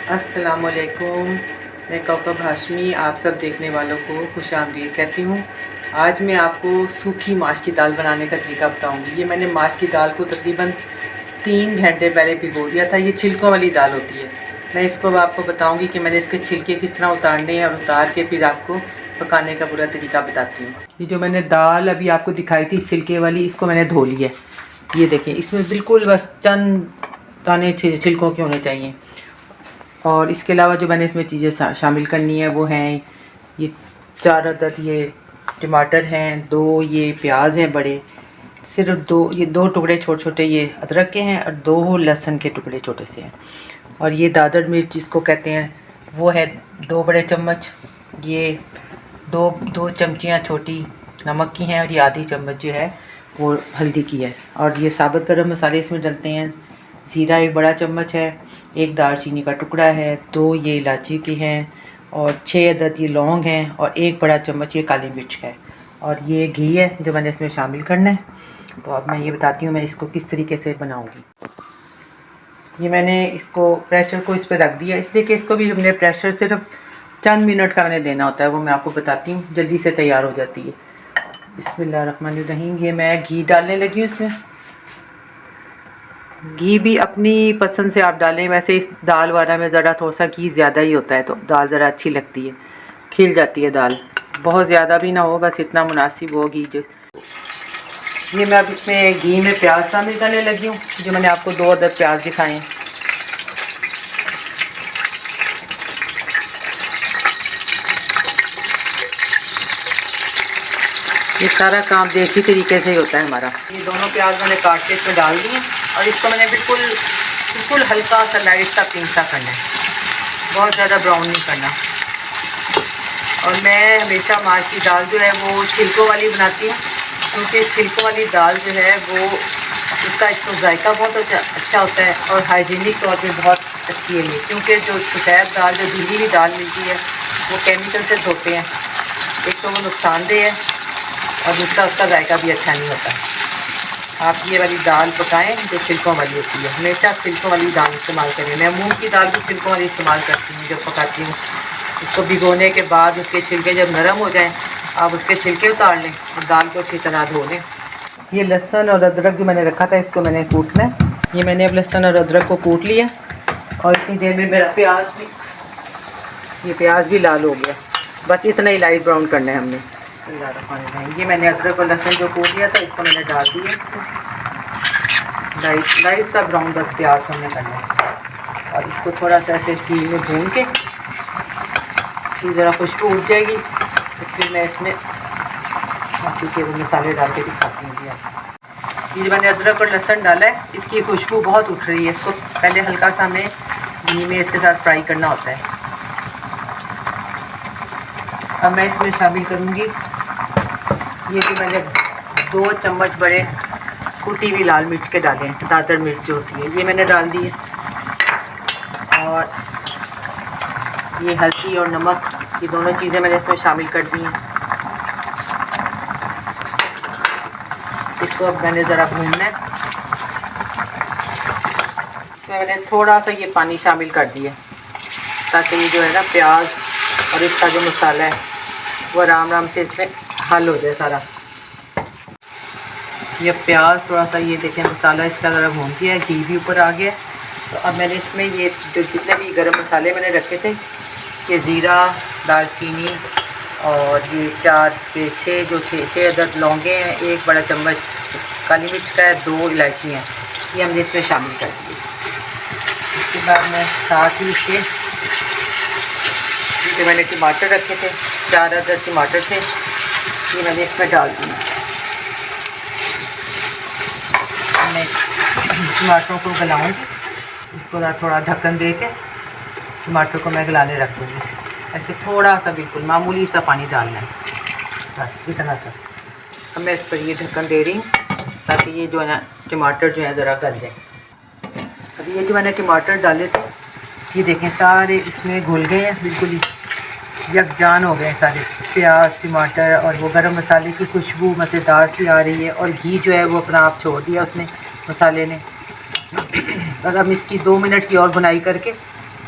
अस्सलाम वालेकुम। मैं कौकब हाशमी आप सब देखने वालों को खुश आमदीद कहती हूँ। आज मैं आपको सूखी माश की दाल बनाने का तरीका बताऊँगी। ये मैंने माश की दाल को तकरीबन 3 घंटे पहले भिगो दिया था। ये छिलकों वाली दाल होती है। मैं इसको अब आपको बताऊँगी कि मैंने इसके छिलके किस तरह उतारने हैं और उतार के फिर आपको पकाने का पूरा तरीका बताती हूँ। ये जो मैंने दाल अभी आपको दिखाई थी छिलके वाली, इसको मैंने धो लिया है। ये देखें, इसमें बिल्कुल बस चंद दाने छिलकों के होने चाहिए। और इसके अलावा जो मैंने इसमें चीज़ें शामिल करनी है वो हैं ये 4 अदद ये टमाटर हैं, 2 ये प्याज हैं बड़े, सिर्फ 2 टुकड़े छोटे छोटे ये अदरक के हैं और 2 लहसुन के टुकड़े छोटे से हैं। और ये दादर मिर्च जिसको कहते हैं वो है 2 बड़े चम्मच। ये दो चमचियाँ छोटी नमक की हैं और ये आधी चम्मच जो है वो हल्दी की है। और ये साबुत गरम मसाले इसमें डलते हैं। ज़ीरा 1 बड़ा चम्मच है, 1 दालचीनी का टुकड़ा है, 2 ये इलायची की हैं और 6 अदद ये लौंग हैं और 1 बड़ा चम्मच ये काली मिर्च का है। और ये घी है जो मैंने इसमें शामिल करना है। तो अब मैं ये बताती हूँ मैं इसको किस तरीके से बनाऊँगी। ये मैंने इसको प्रेशर को इस पर रख दिया, इसलिए कि इसको भी हमने प्रेशर सिर्फ चंद मिनट का मैंने देना होता है, वो मैं आपको बताती हूँ, जल्दी से तैयार हो जाती है। बिस्मिल्लाहिर्रहमानिर्रहीम। ये मैं घी डालने लगी हूँ इसमें। घी भी अपनी पसंद से आप डालें, वैसे इस दाल वाला में ज़रा थोड़ा सा घी ज़्यादा ही होता है तो दाल ज़रा अच्छी लगती है, खिल जाती है दाल। बहुत ज़्यादा भी ना हो, बस इतना मुनासिब हो घी जो। ये मैं अब इसमें घी में प्याज शामिल करने लगी हूँ, जो मैंने आपको 2 अदद प्याज दिखाए हैं। ये सारा काम देसी तरीके से ही होता है हमारा। ये दोनों प्याज मैंने काट के इसमें डाल दिए और इसको मैंने बिल्कुल बिल्कुल हल्का सा लाइट सा पिंक सा करना है, बहुत ज़्यादा ब्राउन नहीं करना। और मैं हमेशा माश की दाल जो है वो छिलकों वाली बनाती हूँ, क्योंकि छिलकों वाली दाल जो है वो उसका एक तो जायका बहुत अच्छा होता है और हाइजीनिक तौर पे बहुत अच्छी है ये, क्योंकि जो सफ़ेद दाल जो धुली हुई दाल मिलती है वो केमिकल से धोते हैं। एक तो वो नुकसानदेह है और दूसरा उसका जायका भी अच्छा नहीं होता। आप ये वाली दाल पकाएं जो छिलकों वाली होती है, हमेशा छिलकों वाली दाल इस्तेमाल करें। मैं मूंग की दाल भी छिलकों वाली इस्तेमाल करती हूँ जब पकाती हूँ। उसको भिगोने के बाद उसके छिलके जब नरम हो जाएं, आप उसके छिलके उतार लें और दाल को अच्छी तरह धो लें। ये लहसुन और अदरक जो मैंने रखा था इसको मैंने कूटना है। ये मैंने अब लहसुन और अदरक को कूट लिया और इतनी देर में मेरा प्याज भी लाल हो गया। बस इतना ही लाइट ब्राउन करना है हमने। ये मैंने अदरक और लहसुन जो कूट लिया था इसको मैंने डाल दिया। लाइट सा ब्राउन बस प्याज हमने करना है और इसको थोड़ा सा ऐसे घी में भून के ज़रा खुशबू उठ जाएगी तो फिर मैं इसमें बाकी के मसाले डाल के दिखाती हूँ। ये जो मैंने अदरक और लहसुन डाला है इसकी खुशबू बहुत उठ रही है। इसको पहले हल्का सा हमें घी में इसके साथ फ्राई करना होता है। अब मैं इसमें शामिल करूँगी ये जो मैंने 2 चम्मच बड़े कुटी हुई लाल मिर्च के डाले हैं, दादर मिर्च जो होती है, ये मैंने डाल दी है। और ये हल्दी और नमक, ये दोनों चीज़ें मैंने इसमें शामिल कर दी हैं। इसको अब मैंने ज़रा भूनना है। इसमें मैंने थोड़ा सा ये पानी शामिल कर दिया ताकि ये जो है ना प्याज और इसका जो मसाला है वो आराम से इसमें हल हो जाए सारा। ये प्याज थोड़ा सा ये देखें मसाला इसका ज़रा भून गया है, घी भी ऊपर आ गया। तो अब मैंने इसमें ये जो जितने भी गरम मसाले मैंने रखे थे, ये ज़ीरा, दालचीनी और ये 4 से 6 अदद लौंगे हैं, 1 बड़ा चम्मच काली मिर्च का है, 2 इलायची हैं, ये हमने इसमें शामिल कर दिए। इसके बाद मैं साथ ही इसके जो मैंने टमाटर रखे थे 4 अदद टमाटर थे, ये मैंने इसमें डाल दिए। मैं टमाटरों को गलाऊँगी, इसको थोड़ा ढक्कन दे के टमाटर को मैं गलाने रख दूँगी। ऐसे थोड़ा सा बिल्कुल मामूली सा पानी डालना है, बस इतना सा। अब मैं इस पर ये ढक्कन दे रही हूँ ताकि ये जो है ना टमाटर जो है ज़रा गल जाए। अब ये जो मैंने टमाटर डाले थे ये देखें सारे इसमें घुल गए हैं, बिल्कुल ही यकजान हो गए सारे प्याज टमाटर और वो गरम मसाले की खुशबू मज़ेदार सी आ रही है और घी जो है वो अपना आप छोड़ दिया उसने मसाले ने। और अब इसकी 2 मिनट की और भुनाई करके